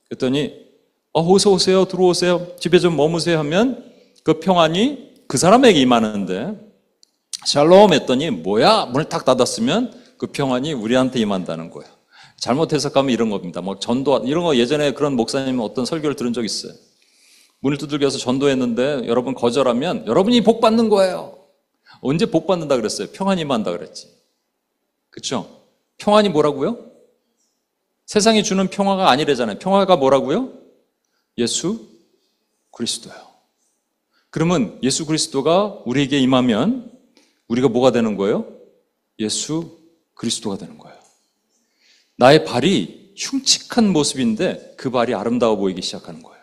그랬더니 어서 오세요, 들어오세요, 집에 좀 머무세요 하면 그 평안이 그 사람에게 임하는데, 샬롬 했더니 뭐야? 문을 탁 닫았으면 그 평안이 우리한테 임한다는 거예요. 잘못 해석하면 이런 겁니다. 막 전도, 이런 거 예전에 그런 목사님 어떤 설교를 들은 적 있어요. 문을 두들겨서 전도했는데 여러분 거절하면 여러분이 복 받는 거예요. 언제 복 받는다 그랬어요? 평안히 임한다 그랬지. 그렇죠? 평안이 뭐라고요? 세상이 주는 평화가 아니래잖아요. 평화가 뭐라고요? 예수 그리스도요. 그러면 예수 그리스도가 우리에게 임하면 우리가 뭐가 되는 거예요? 예수 그리스도가 되는 거예요. 나의 발이 흉측한 모습인데 그 발이 아름다워 보이기 시작하는 거예요.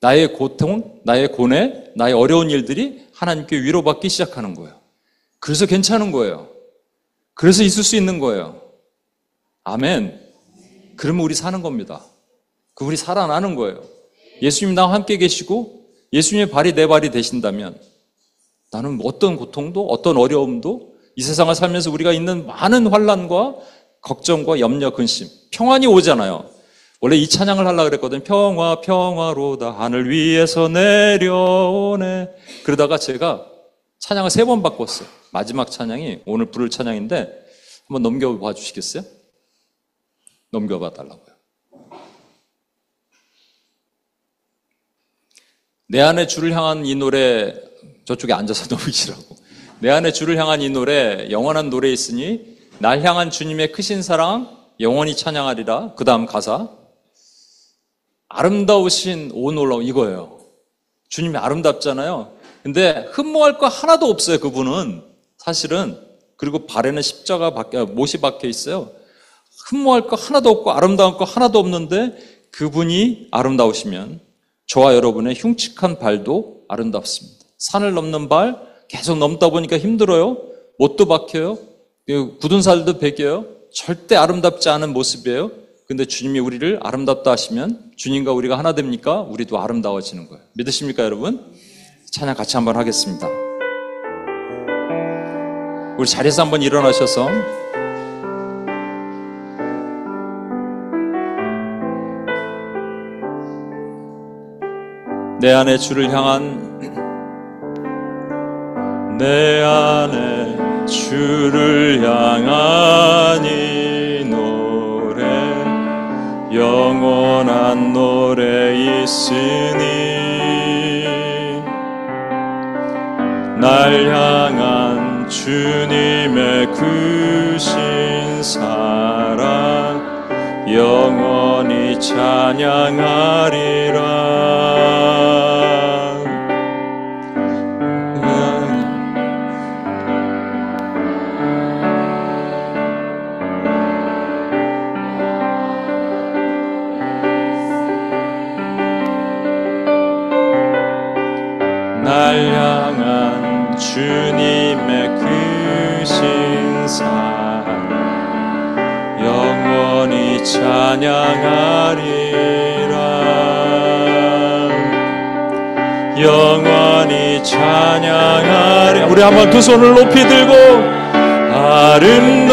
나의 고통, 나의 고뇌, 나의 어려운 일들이 하나님께 위로받기 시작하는 거예요. 그래서 괜찮은 거예요. 그래서 있을 수 있는 거예요. 아멘. 그러면 우리 사는 겁니다. 우리 살아나는 거예요. 예수님 나와 함께 계시고 예수님의 발이 내 발이 되신다면 나는 어떤 고통도 어떤 어려움도 이 세상을 살면서 우리가 있는 많은 환난과 걱정과 염려, 근심, 평안이 오잖아요. 원래 이 찬양을 하려고 그랬거든요. 평화 평화로다 하늘 위에서 내려오네. 그러다가 제가 찬양을 3번 바꿨어요. 마지막 찬양이 오늘 부를 찬양인데 한번 넘겨봐 주시겠어요? 넘겨봐 달라고요. 내 안에 주를 향한 이 노래, 저쪽에 앉아서 너무 싫어하고, 내 안에 주를 향한 이 노래, 영원한 노래 있으니 날 향한 주님의 크신 사랑 영원히 찬양하리라. 그 다음 가사, 아름다우신 오 놀라움, 이거예요. 주님이 아름답잖아요. 근데 흠모할 거 하나도 없어요. 그분은 사실은. 그리고 발에는 십자가 못이 박혀 있어요. 흠모할 거 하나도 없고 아름다운 거 하나도 없는데 그분이 아름다우시면 저와 여러분의 흉측한 발도 아름답습니다. 산을 넘는 발 계속 넘다 보니까 힘들어요. 못도 박혀요. 굳은 살도 베겨요. 절대 아름답지 않은 모습이에요. 근데 주님이 우리를 아름답다 하시면 주님과 우리가 하나 됩니까? 우리도 아름다워지는 거예요. 믿으십니까 여러분? 찬양 같이 한번 하겠습니다. 우리 자리에서 한번 일어나셔서 내 안에 주를 향한 내 안에 주를 향한 이 노래 영원한 노래 있으니 날 향한 주님의 크신 사랑 영원히 찬양하리라. 날 향한 주님의 크신 사랑 영원히 찬양하리라. 영원히 찬양하리라. 우리 한번 두 손을 높이 들고 아름다우신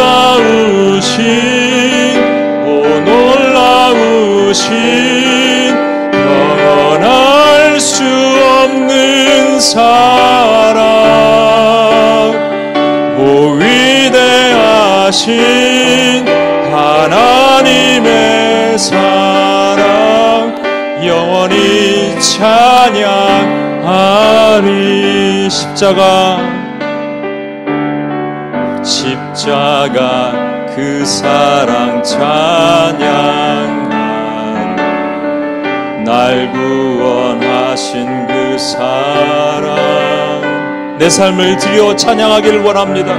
오 놀라우신 영원할 수 없는 사랑 오 위대하신 하나님의 사랑 영원히 찬양하리. 십자가 그 사랑 찬양한 날 구원하신 그 사랑 내 삶을 드려 찬양하기를 원합니다.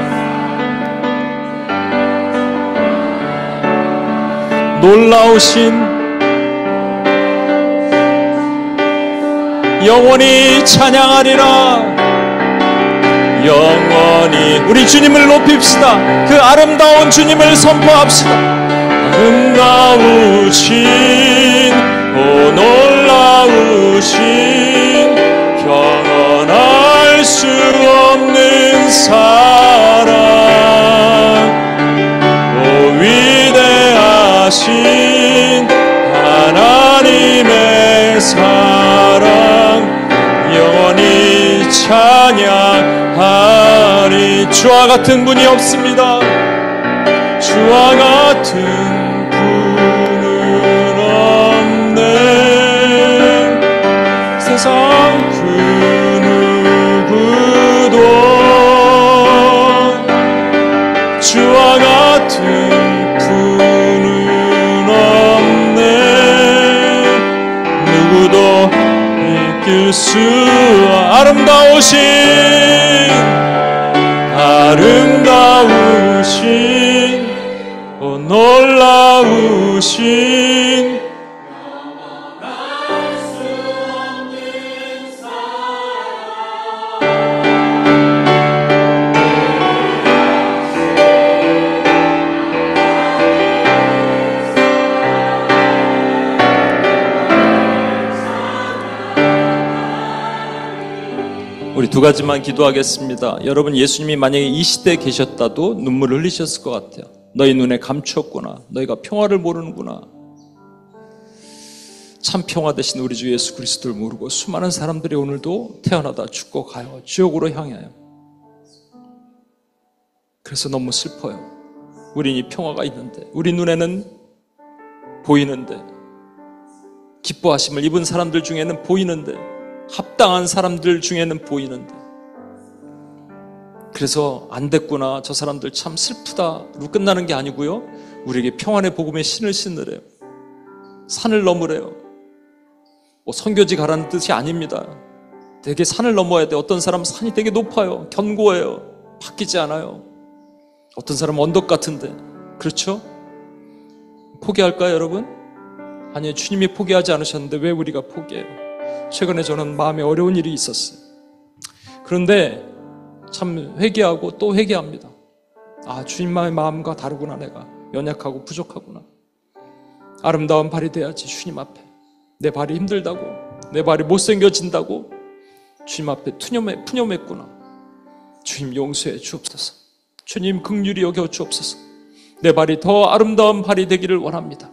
놀라우신 영원히 찬양하리라. 영원히 우리 주님을 높입시다. 그 아름다운 주님을 선포합시다. 아름다우신 오 놀라우신 경언할 수 없는 사랑 오 위대하신 하나님의 사랑 영원히 찬양하리. 주와 같은 분이 없습니다. 주와 같은 그 누구도 주와 같은 분은 없네. 누구도 이길 수 아름다우신 놀라우신 우리 두 가지만 기도하겠습니다. 여러분, 예수님이 만약에 이 시대에 계셨다도 눈물을 흘리셨을 것 같아요. 너희 눈에 감추었구나. 너희가 평화를 모르는구나. 참 평화 되신 우리 주 예수 그리스도를 모르고 수많은 사람들이 오늘도 태어나다 죽고 가요. 지옥으로 향해요. 그래서 너무 슬퍼요. 우린 이 평화가 있는데, 우리 눈에는 보이는데, 기뻐하심을 입은 사람들 중에는 보이는데, 합당한 사람들 중에는 보이는데, 그래서 안 됐구나, 저 사람들 참 슬프다로 끝나는 게 아니고요, 우리에게 평안의 복음의 신을 신으래요. 산을 넘으래요. 뭐 선교지 가라는 뜻이 아닙니다. 되게 산을 넘어야 돼. 어떤 사람은 산이 되게 높아요. 견고해요. 바뀌지 않아요. 어떤 사람은 언덕 같은데. 그렇죠? 포기할까요, 여러분? 아니요, 주님이 포기하지 않으셨는데 왜 우리가 포기해요? 최근에 저는 마음에 어려운 일이 있었어요. 그런데 참 회개하고 또 회개합니다. 아, 주님의 마음과 다르구나. 내가 연약하고 부족하구나. 아름다운 발이 돼야지. 주님 앞에 내 발이 힘들다고, 내 발이 못생겨진다고 주님 앞에 푸념했구나. 주님 용서해 주옵소서. 주님 긍휼히 여겨 주옵소서. 내 발이 더 아름다운 발이 되기를 원합니다.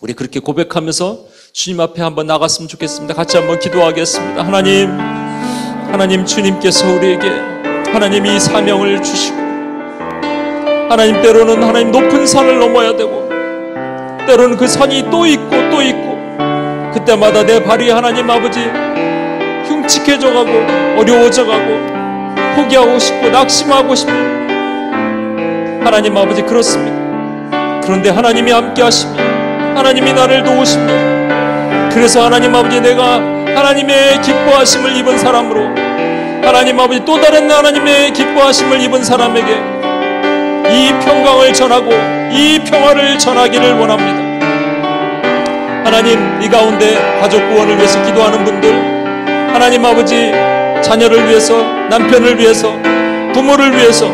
우리 그렇게 고백하면서 주님 앞에 한번 나갔으면 좋겠습니다. 같이 한번 기도하겠습니다. 하나님, 주님께서 우리에게 하나님 이 사명을 주시고, 하나님 때로는 하나님 높은 산을 넘어야 되고, 때로는 그 산이 또 있고 또 있고, 그때마다 내 발이 하나님 아버지 흉측해져가고 어려워져가고 포기하고 싶고 낙심하고 싶고, 하나님 아버지 그렇습니다. 그런데 하나님이 함께 하십니다. 하나님이 나를 도우십니다. 그래서 하나님 아버지, 내가 하나님의 기뻐하심을 입은 사람으로, 하나님 아버지 또 다른 하나님의 기뻐하심을 입은 사람에게 이 평강을 전하고 이 평화를 전하기를 원합니다. 하나님, 이 가운데 가족 구원을 위해서 기도하는 분들, 하나님 아버지 자녀를 위해서, 남편을 위해서, 부모를 위해서,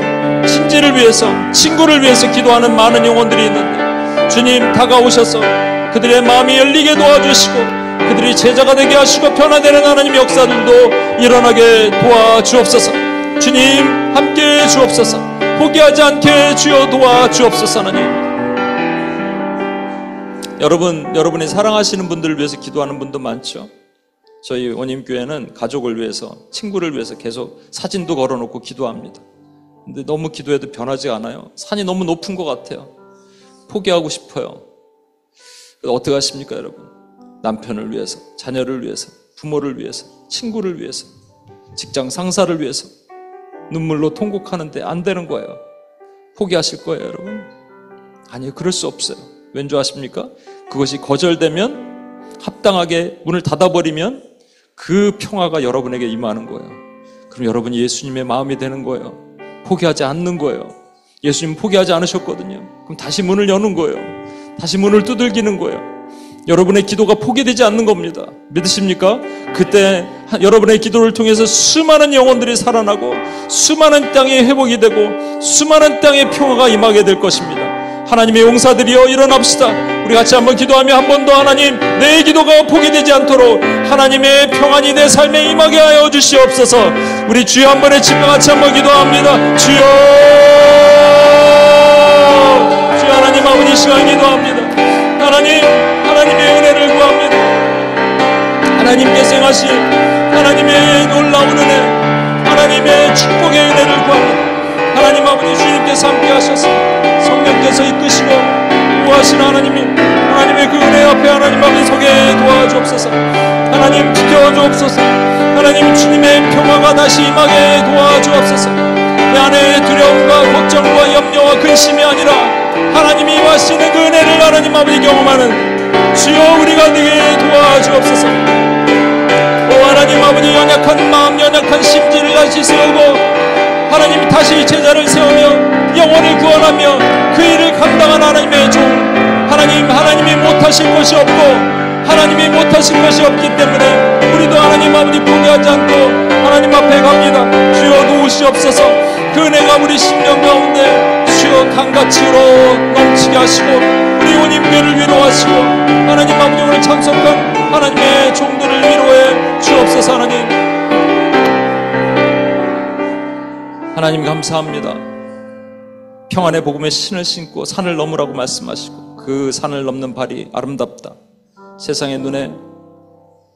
친지를 위해서, 친구를 위해서 기도하는 많은 영혼들이 있는데, 주님 다가오셔서 그들의 마음이 열리게 도와주시고, 그들이 제자가 되게 하시고 변화되는 하나님 역사들도 일어나게 도와주옵소서. 주님 함께해 주옵소서. 포기하지 않게 주여 도와주옵소서. 하나님, 여러분이 사랑하시는 분들을 위해서 기도하는 분도 많죠. 저희 원임교회는 가족을 위해서, 친구를 위해서 계속 사진도 걸어놓고 기도합니다. 근데 너무 기도해도 변하지 않아요. 산이 너무 높은 것 같아요. 포기하고 싶어요. 어떻게 하십니까, 여러분? 남편을 위해서, 자녀를 위해서, 부모를 위해서, 친구를 위해서, 직장 상사를 위해서 눈물로 통곡하는데 안 되는 거예요. 포기하실 거예요, 여러분? 아니요, 그럴 수 없어요. 왠 줄 아십니까? 그것이 거절되면, 합당하게 문을 닫아버리면 그 평화가 여러분에게 임하는 거예요. 그럼 여러분이 예수님의 마음이 되는 거예요. 포기하지 않는 거예요. 예수님 포기하지 않으셨거든요. 그럼 다시 문을 여는 거예요. 다시 문을 두들기는 거예요. 여러분의 기도가 포기되지 않는 겁니다. 믿으십니까? 그때 여러분의 기도를 통해서 수많은 영혼들이 살아나고, 수많은 땅이 회복이 되고, 수많은 땅의 평화가 임하게 될 것입니다. 하나님의 용사들이여 일어납시다. 우리 같이 한번 기도하며 한 번 더, 하나님, 내 기도가 포기되지 않도록 하나님의 평안이 내 삶에 임하게 하여 주시옵소서. 우리 주여 한 번에 집과 같이 한번 기도합니다. 주여, 주여. 하나님 아버지, 이 시간 기도합니다. 하나님의 은혜를 구합니다. 하나님께서 행하신 하나님의 놀라운 은혜, 하나님의 축복의 은혜를 구합니다. 하나님 아버지, 주님께서 함께 하셔서 성령께서 이끄시고 구하시는 하나님의 그 은혜 앞에 하나님 아버지 서게 도와주옵소서. 하나님 지켜주옵소서. 하나님 주님의 평화가 다시 임하게 도와주옵소서. 내 안에 두려움과 걱정과 염려와 근심이 아니라 하나님이 임하시는 그 은혜를 하나님 아버지 경험하는 주여 우리가 되게 도와주옵소서. 오 하나님 아버지 연약한 마음 연약한 심지를 다시 세우고 하나님 다시 제자를 세우며 영혼을 구원하며 그 일을 감당한 하나님의 종 하나님이 못하실 것이 없고 하나님이 못하실 것이 없기 때문에 우리도 하나님 아버지 포기하지 않고 하나님 앞에 갑니다. 주여 도우시옵소서. 그 은혜가 우리 심령 가운데 주여 강같이 넘치게 하시고 우리 온임교를 위로하시고 하나님 아버지 오늘 참석한 하나님의 종들을 위로해 주옵소서. 하나님 감사합니다. 평안의 복음의 신을 신고 산을 넘으라고 말씀하시고 그 산을 넘는 발이 아름답다. 세상의 눈에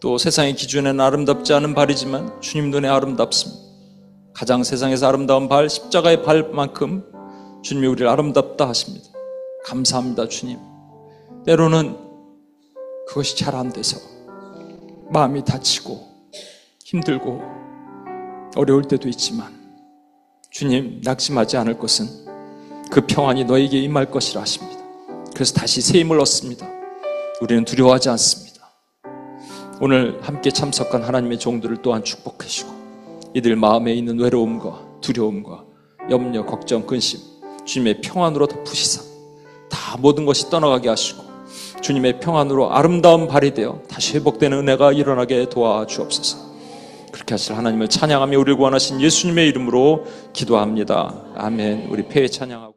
또 세상의 기준에는 아름답지 않은 발이지만 주님 눈에 아름답습니다. 가장 세상에서 아름다운 발 십자가의 발만큼 주님이 우리를 아름답다 하십니다. 감사합니다. 주님. 때로는 그것이 잘 안 돼서 마음이 다치고 힘들고 어려울 때도 있지만 주님 낙심하지 않을 것은 그 평안이 너에게 임할 것이라 하십니다. 그래서 다시 새 힘을 얻습니다. 우리는 두려워하지 않습니다. 오늘 함께 참석한 하나님의 종들을 또한 축복해 주시고 이들 마음에 있는 외로움과 두려움과 염려, 걱정, 근심 주님의 평안으로 덮으시사 다 모든 것이 떠나가게 하시고 주님의 평안으로 아름다운 발이 되어 다시 회복되는 은혜가 일어나게 도와주옵소서. 그렇게 하실 하나님을 찬양하며 우리를 구원하신 예수님의 이름으로 기도합니다. 아멘. 우리 폐에 찬양하고